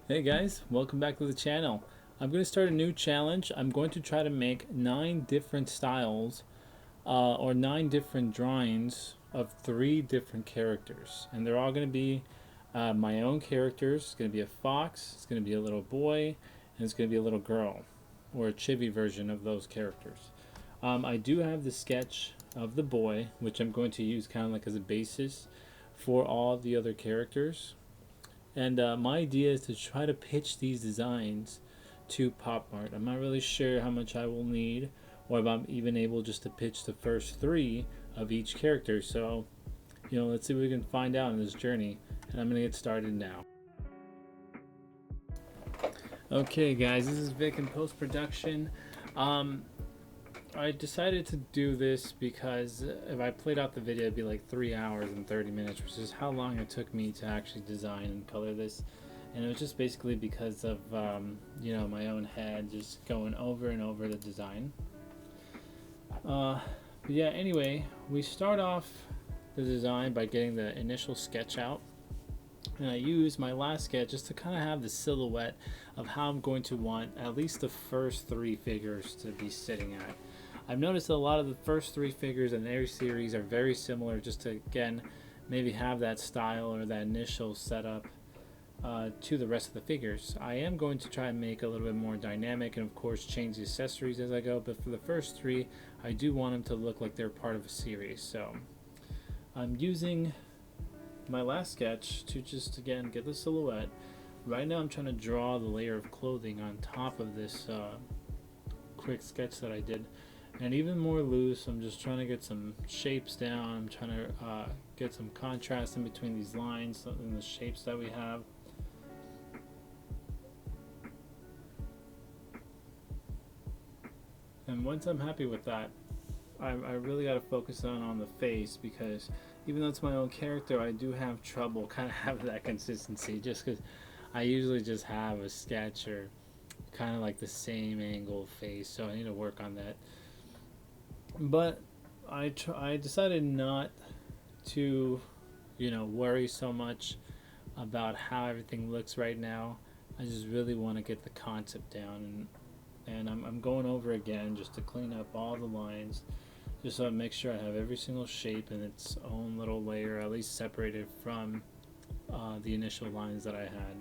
Hey guys, welcome back to the channel. I'm going to start a new challenge. I'm going to try to make 9 different styles or 9 different drawings of 3 different characters. And they're all going to be my own characters. It's going to be a fox, it's going to be a little boy, and it's going to be a little girl, or a chibi version of those characters. I do have the sketch of the boy, which I'm going to use kind of like as a basis for all the other characters. And my idea is to try to pitch these designs to POP MART. I'm not really sure how much I will need, or if I'm even able just to pitch the first 3 of each character. So, let's see what we can find out in this journey. And I'm going to get started now. Okay, guys, this is Vic in post production. I decided to do this because if I played out the video, it'd be like 3 hours and 30 minutes, which is how long it took me to actually design and color this. And it was just basically because of, my own head just going over and over the design. But yeah, anyway, we start off the design by getting the initial sketch out. And I use my last sketch just to kind of have the silhouette of how I'm going to want at least the first 3 figures to be sitting at. I've noticed a lot of the first 3 figures in every series are very similar, just to again maybe have that style or that initial setup to the rest of the figures. I am going to try and make a little bit more dynamic and of course change the accessories as I go, but for the first 3 I do want them to look like they're part of a series. So I'm using my last sketch to just again get the silhouette. Right now I'm trying to draw the layer of clothing on top of this quick sketch that I did, and even more loose. I'm just trying to get some shapes down. I'm trying to get some contrast in between these lines and the shapes that we have. And once I'm happy with that, I really got to focus on the face, because even though it's my own character, I do have trouble kind of having that consistency, just because I usually just have a sketch or kind of like the same angle face, so I need to work on that. But I decided not to worry so much about how everything looks right now. I just really want to get the concept down, and I'm going over again just to clean up all the lines, just so I make sure I have every single shape in its own little layer, at least separated from the initial lines that I had.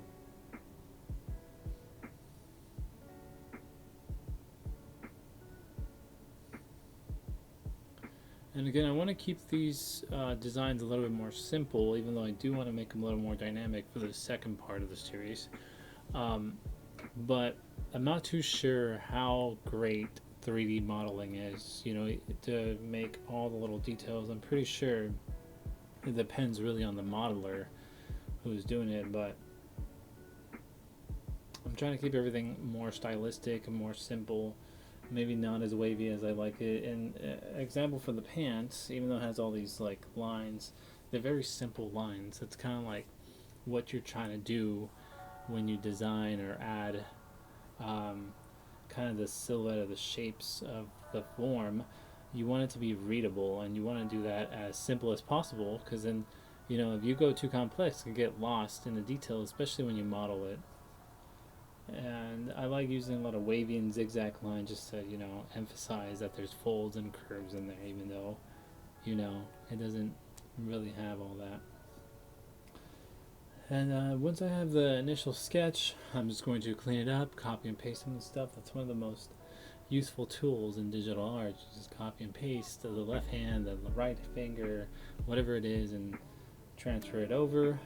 And again, I want to keep these designs a little bit more simple, even though I do want to make them a little more dynamic for the second part of the series. But I'm not too sure how great 3D modeling is, to make all the little details. I'm pretty sure it depends really on the modeler who's doing it, but I'm trying to keep everything more stylistic and more simple, maybe not as wavy as I like it. And example for the pants, even though it has all these like lines, they're very simple lines. It's kind of like what you're trying to do when you design or add kind of the silhouette of the shapes of the form. You want it to be readable, and you want to do that as simple as possible, because then if you go too complex, you can get lost in the details, especially when you model it. And I like using a lot of wavy and zigzag lines just to emphasize that there's folds and curves in there, even though it doesn't really have all that. And once I have the initial sketch, I'm just going to clean it up, copy and paste some of the stuff. That's one of the most useful tools in digital art. Just copy and paste the left hand, the right finger, whatever it is, and transfer it over.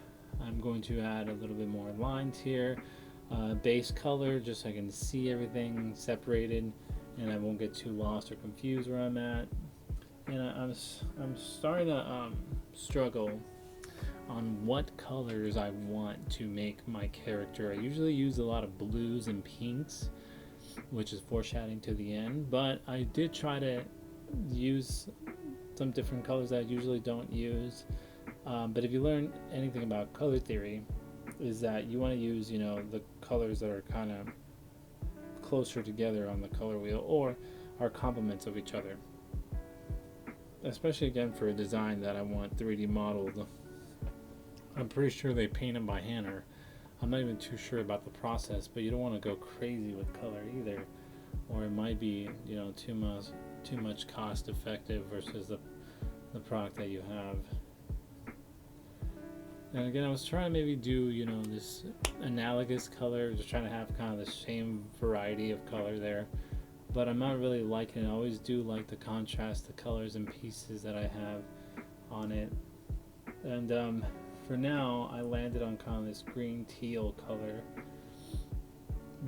I'm going to add a little bit more lines here, base color, just so I can see everything separated and I won't get too lost or confused where I'm at. And I'm starting to struggle on what colors I want to make my character. I usually use a lot of blues and pinks, which is foreshadowing to the end, but I did try to use some different colors that I usually don't use. But if you learn anything about color theory, is that you want to use the colors that are kind of closer together on the color wheel, or are complements of each other, especially again for a design that I want 3D modeled. I'm pretty sure they paint them by hand, or I'm not even too sure about the process, but you don't want to go crazy with color either, or it might be, you know, too much cost effective versus the product that you have. And again, I was trying to maybe do, you know, this analogous color, just trying to have kind of the same variety of color there. But I'm not really liking it. I always do like the contrast, the colors and pieces that I have on it. And for now, I landed on kind of this green teal color.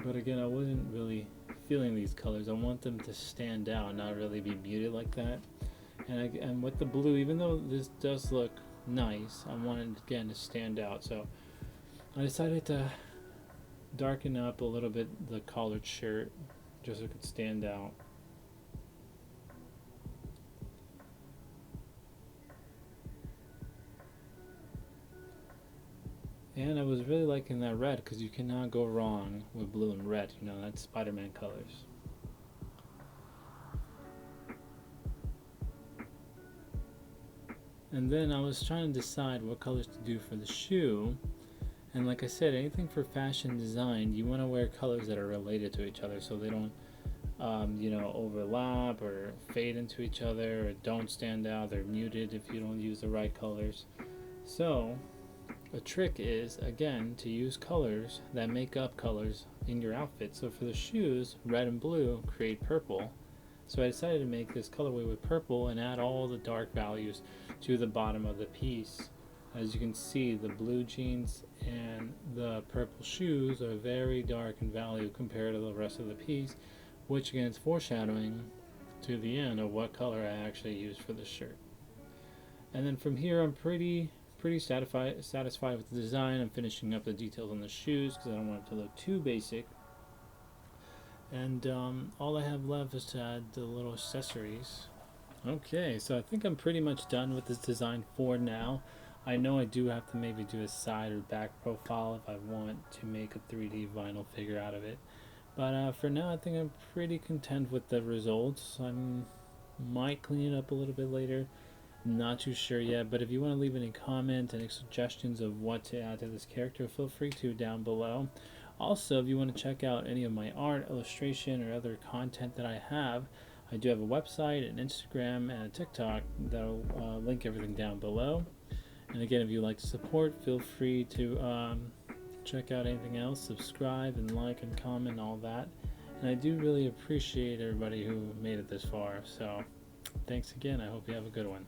But again, I wasn't really feeling these colors. I want them to stand out, not really be muted like that. And with the blue, even though this does look nice, I wanted again to stand out. So I decided to darken up a little bit the collared shirt just so it could stand out. And I was really liking that red because you cannot go wrong with blue and red. You know, that's Spider-Man colors. And then I was trying to decide what colors to do for the shoe. And like I said, anything for fashion design, you want to wear colors that are related to each other so they don't, you know, overlap or fade into each other or don't stand out. They're muted if you don't use the right colors. So a trick is, again, to use colors that make up colors in your outfit. So for the shoes, red and blue create purple. So I decided to make this colorway with purple and add all the dark values to the bottom of the piece. As you can see, the blue jeans and the purple shoes are very dark in value compared to the rest of the piece, which again is foreshadowing to the end of what color I actually used for the shirt. And then from here, I'm pretty satisfied with the design. I'm finishing up the details on the shoes because I don't want it to look too basic. And all I have left is to add the little accessories. Okay, so I think I'm pretty much done with this design for now. I know I do have to maybe do a side or back profile if I want to make a 3D vinyl figure out of it. But for now, I think I'm pretty content with the results. I might clean it up a little bit later. Not too sure yet, but if you want to leave any comments, any suggestions of what to add to this character, feel free to down below. Also, if you want to check out any of my art, illustration, or other content that I do have a website, an Instagram, and a TikTok that'll link everything down below. And again, if you'd like to support, feel free to check out anything else, subscribe and like and comment, all that. And I do really appreciate everybody who made it this far. So thanks again. I hope you have a good one.